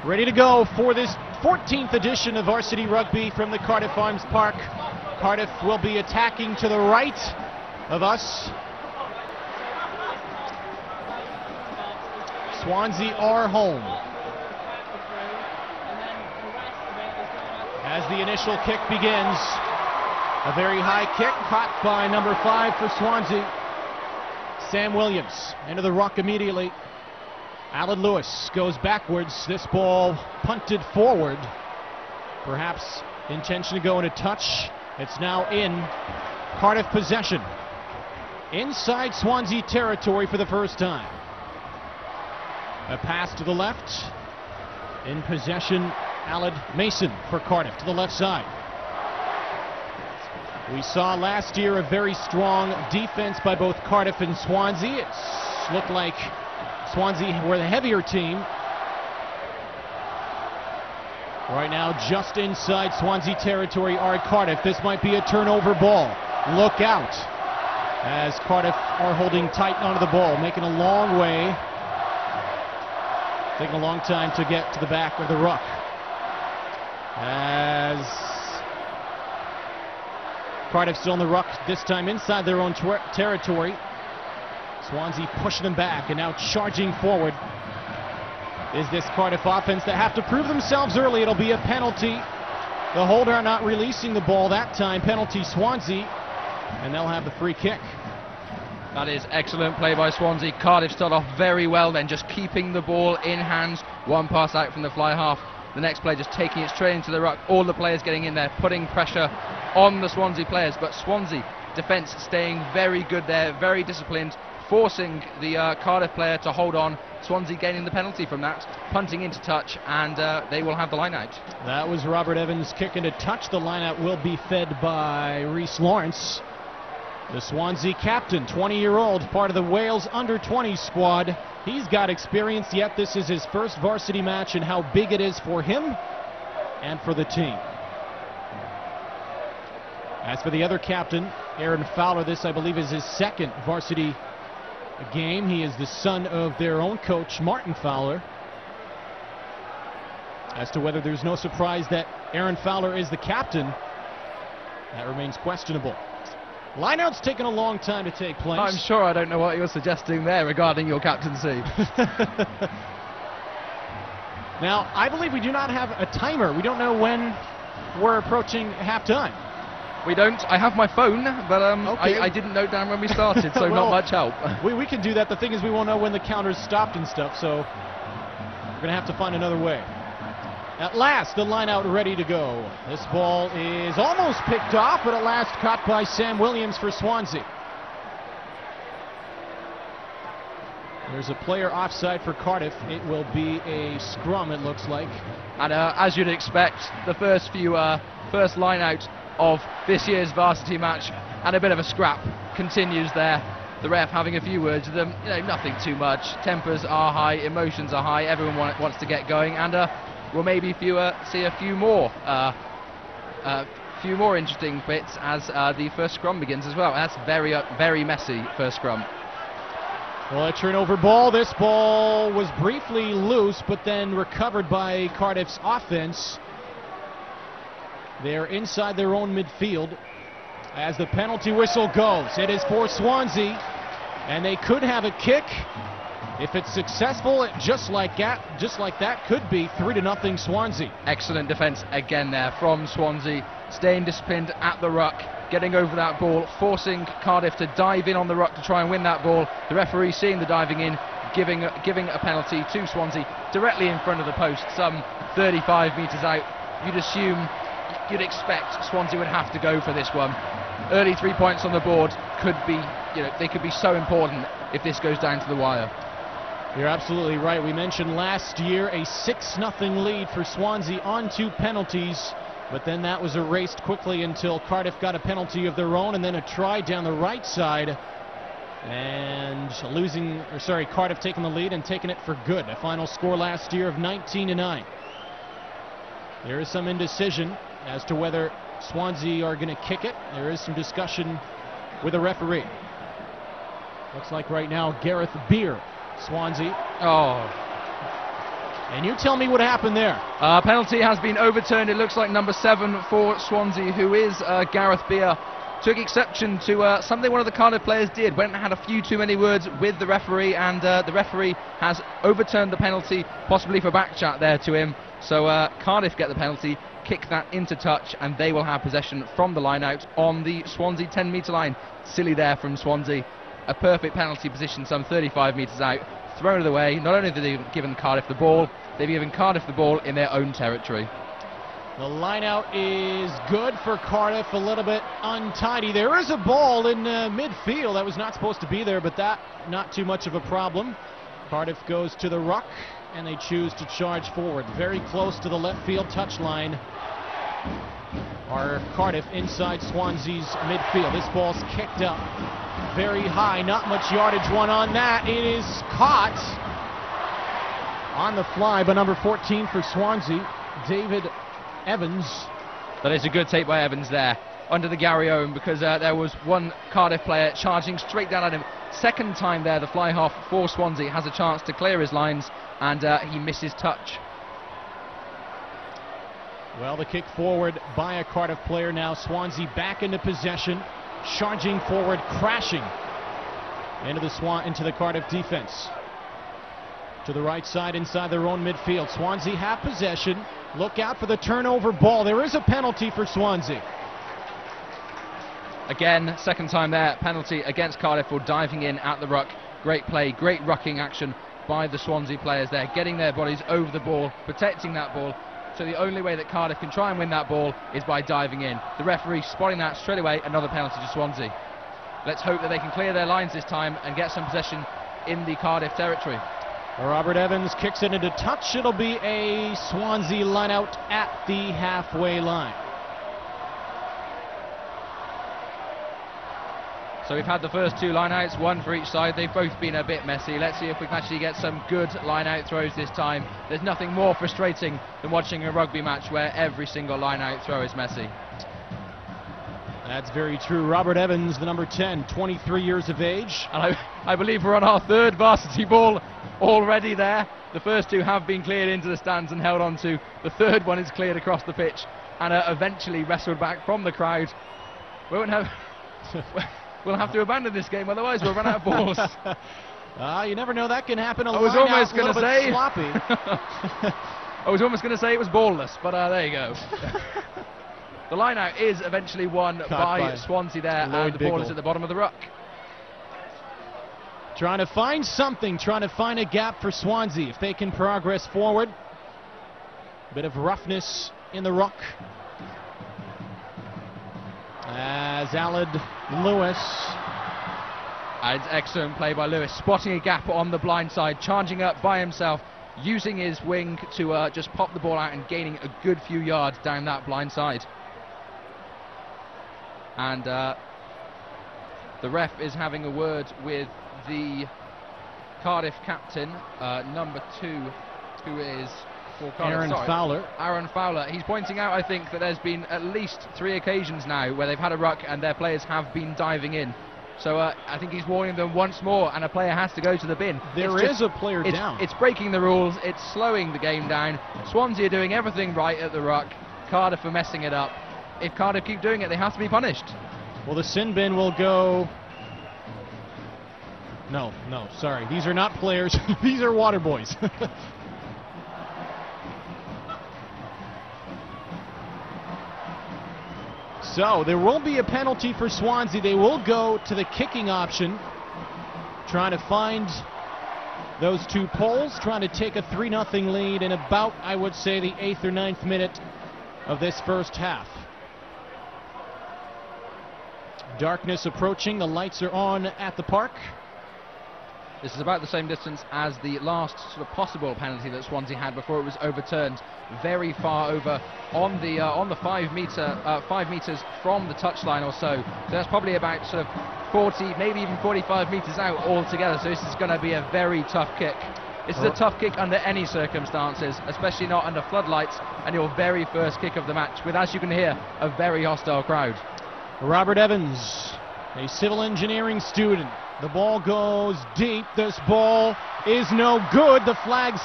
ready to go for this 14th edition of Varsity Rugby from the Cardiff Arms Park. Cardiff will be attacking to the right of us. Swansea are home. As the initial kick begins, a very high kick caught by number 5 for Swansea. Sam Williams into the ruck immediately. Alan Lewis goes backwards. This ball punted forward. Perhaps intention to go into touch. It's now in Cardiff possession. Inside Swansea territory for the first time. A pass to the left. In possession, Aled Mason for Cardiff to the left side. We saw last year a very strong defense by both Cardiff and Swansea. It looked like Swansea were the heavier team. Right now, just inside Swansea territory are Cardiff. This might be a turnover ball. Look out, as Cardiff are holding tight onto the ball, making a long way. Taking a long time to get to the back of the ruck. As Cardiff still in the ruck, this time inside their own territory. Swansea pushing them back, and now charging forward is this Cardiff offense that have to prove themselves early. It'll be a penalty. The holder not releasing the ball that time. Penalty Swansea, and they'll have the free kick. That is excellent play by Swansea. Cardiff start off very well then, just keeping the ball in hands. One pass out from the fly half. The next play just taking its train to the ruck. All the players getting in there, putting pressure on the Swansea players. But Swansea defence staying very good there, very disciplined, forcing the Cardiff player to hold on. Swansea gaining the penalty from that, punting into touch, and they will have the line out. That was Robert Evans' kick into touch. The line out will be fed by Rhys Lawrence. The Swansea captain, 20-year-old, part of the Wales under-20 squad. He's got experience, yet this is his first varsity match, and how big it is for him and for the team. As for the other captain, Aaron Fowler, this I believe is his second varsity game. He is the son of their own coach, Martin Fowler. As to whether there's no surprise that Aaron Fowler is the captain, that remains questionable. Lineout's taken a long time to take place. I'm sure I don't know what you're suggesting there regarding your captaincy. Now, I believe we do not have a timer. We don't know when we're approaching halftime. We don't. I have my phone, but Okay. I didn't note down when we started, so Well, not much help. We can do that. The thing is, we won't know when the counter's stopped and stuff, so we're going to have to find another way. At last, the line out ready to go. This ball is almost picked off, but at last caught by Sam Williams for Swansea. There's a player offside for Cardiff. It will be a scrum, it looks like. And as you'd expect, the first line out of this year's varsity match, and a bit of a scrap continues there. The ref having a few words with them, nothing too much. Tempers are high, emotions are high, everyone wants to get going, and we'll maybe see a few more interesting bits as the first scrum begins as well. That's very messy first scrum. Well, a turnover ball. This ball was briefly loose, but then recovered by Cardiff's offense. They're inside their own midfield as the penalty whistle goes. It is for Swansea, and they could have a kick. If it's successful, just like that, could be 3-0 Swansea. Excellent defence again there from Swansea, staying disciplined at the ruck, getting over that ball, forcing Cardiff to dive in on the ruck to try and win that ball. The referee seeing the diving in, giving a penalty to Swansea directly in front of the post, some 35 metres out. You'd expect Swansea would have to go for this one. Early 3 points on the board could be, they could be so important if this goes down to the wire. You're absolutely right. We mentioned last year a 6-0 lead for Swansea on 2 penalties, but then that was erased quickly until Cardiff got a penalty of their own, and then a try down the right side, and Cardiff taking the lead and taking it for good. A final score last year of 19-9. There is some indecision as to whether Swansea are going to kick it. There is some discussion with a referee. Looks like right now Gareth Beer, Swansea. Oh, And you tell me what happened there. Penalty has been overturned. It looks like number 7 for Swansea, who is Gareth Beer, took exception to something one of the Cardiff players did. Went and had a few too many words with the referee, and the referee has overturned the penalty, possibly for back chat there to him. So Cardiff get the penalty, kick that into touch, and they will have possession from the line out on the Swansea 10-metre line. Silly there from Swansea. A perfect penalty position some 35 metres out. Thrown it away. Not only have they given Cardiff the ball, they've given Cardiff the ball in their own territory. The line out is good for Cardiff, a little bit untidy. There is a ball in midfield that was not supposed to be there, but that not too much of a problem. Cardiff goes to the ruck, and they choose to charge forward. Very close to the left field touchline are Cardiff inside Swansea's midfield. This ball's kicked up very high, not much yardage won on that. It is caught on the fly by number 14 for Swansea, David Evans. That is a good take by Evans there, under the Gary Owen, because there was one Cardiff player charging straight down at him. Second time there, the fly half for Swansea has a chance to clear his lines, and he misses touch. Well, the kick forward by a Cardiff player now. Swansea back into possession, charging forward, crashing into the Cardiff defense. To the right side inside their own midfield. Swansea have possession. Look out for the turnover ball. There is a penalty for Swansea. Again, second time there, penalty against Cardiff for diving in at the ruck. Great play, great rucking action by the Swansea players there, getting their bodies over the ball, protecting that ball. So the only way that Cardiff can try and win that ball is by diving in. The referee spotting that straight away, another penalty to Swansea. Let's hope that they can clear their lines this time and get some possession in the Cardiff territory. Robert Evans kicks it into touch. It'll be a Swansea line out at the halfway line. So we've had the first 2 line-outs, 1 for each side. They've both been a bit messy. Let's see if we can actually get some good line-out throws this time. There's nothing more frustrating than watching a rugby match where every single line-out throw is messy. That's very true. Robert Evans, the number 10, 23 years of age. And I believe we're on our 3rd varsity ball already there. The first 2 have been cleared into the stands and held on to. The 3rd one is cleared across the pitch and eventually wrestled back from the crowd. We won't have... We'll have to abandon this game, otherwise we'll run out of balls. You never know, that can happen. I was almost going to say sloppy. I was almost going to say it was ballless, but there you go. The line out is eventually won by Swansea there, and the ball is at the bottom of the ruck. Trying to find something, trying to find a gap for Swansea if they can progress forward. A bit of roughness in the ruck. As Aled Lewis. And excellent play by Lewis, spotting a gap on the blind side, charging up by himself, using his wing to just pop the ball out and gaining a good few yards down that blind side. And the ref is having a word with the Cardiff captain, number 2, who is for Cardiff, Aaron Fowler. He's pointing out, I think, that there's been at least 3 occasions now where they've had a ruck and their players have been diving in. So I think he's warning them once more, and a player has to go to the bin. There is a player down. It's breaking the rules. It's slowing the game down. Swansea are doing everything right at the ruck. Cardiff are messing it up. If Cardiff keep doing it, they have to be punished. Well, the sin bin will go... No, sorry. These are not players. These are water boys. So there will be a penalty for Swansea. They will go to the kicking option, trying to find those 2 poles, trying to take a 3-0 lead in about, I would say, the 8th or 9th minute of this first half. Darkness approaching. The lights are on at the park. This is about the same distance as the last sort of possible penalty that Swansea had before it was overturned. Very far over on the 5 metres from the touchline or so. So that's probably about sort of 40, maybe even 45 metres out altogether. So this is going to be a very tough kick. This is a tough kick under any circumstances, especially not under floodlights and your very first kick of the match, with, as you can hear, a very hostile crowd. Robert Evans, a civil engineering student. The ball goes deep. This ball is no good. The flag